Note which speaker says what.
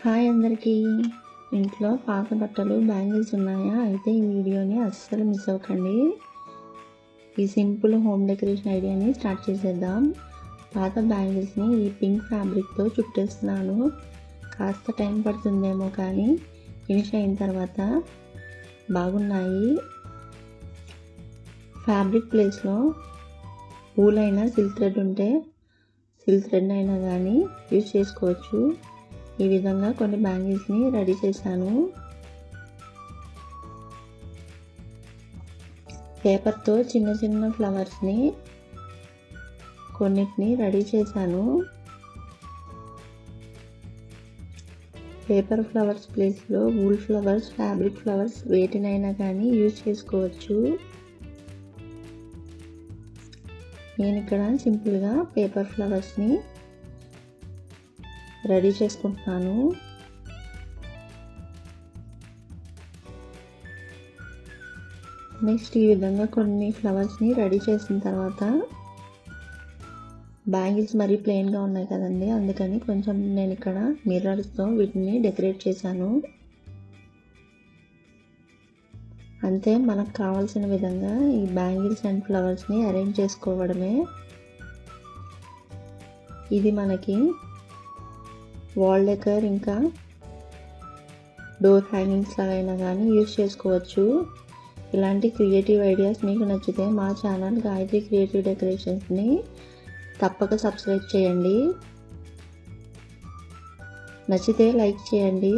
Speaker 1: Hi అందరికీ. ఇంట్లో పాత బట్టలు బ్యాంగిల్స్ ఉన్నాయా? అయితే ఈ వీడియోని అస్సలు మిస్ అవ్వకండి. ఈ సింపుల్ హోమ్ డెకరేషన్ ఐడియాని స్టార్ట్ చేసేద్దాం. పాత బ్యాంగిల్స్ని ఈ పింక్ ఫ్యాబ్రిక్తో చుట్టేస్తున్నాను. కాస్త టైం పడుతుందేమో కానీ ఫినిష్ అయిన తర్వాత బాగున్నాయి. ఫ్యాబ్రిక్ ప్లేస్లో పూలైనా సిల్క్ థ్రెడ్ ఉంటే సిల్క్ థ్రెడ్ అయినా కానీ యూజ్ చేసుకోవచ్చు. ఈ విధంగా కొన్ని బ్యాంగిల్స్ని రెడీ చేశాను. పేపర్తో చిన్న చిన్న ఫ్లవర్స్ని కొన్నిటిని రెడీ చేశాను. పేపర్ ఫ్లవర్స్ ప్లేస్లో వూల్ ఫ్లవర్స్, ఫ్యాబ్రిక్ ఫ్లవర్స్ వేటినైనా కానీ యూజ్ చేసుకోవచ్చు. నేను ఇక్కడ సింపుల్గా పేపర్ ఫ్లవర్స్ని రెడీ చేసుకుంటున్నాను. నెక్స్ట్ ఈ విధంగా కొన్ని ఫ్లవర్స్ని రెడీ చేసిన తర్వాత బ్యాంగిల్స్ మరీ ప్లెయిన్గా ఉన్నాయి కదండి, అందుకని కొంచెం నేను ఇక్కడ మిర్రర్స్తో వీటిని డెకరేట్ చేశాను. అంతే, మనకు కావాల్సిన విధంగా ఈ బ్యాంగిల్స్ అండ్ ఫ్లవర్స్ని అరేంజ్ చేసుకోవడమే. ఇది మనకి వాల్ డెకర్ ఇంకా డోర్ హ్యాంగింగ్స్ అయినా కానీ యూజ్ చేసుకోవచ్చు. ఇలాంటి క్రియేటివ్ ఐడియాస్ మీకు నచ్చితే మా ఛానల్ గాయత్రి క్రియేటివ్ డెకరేషన్స్ని తప్పక సబ్స్క్రైబ్ చేయండి. నచ్చితే లైక్ చేయండి.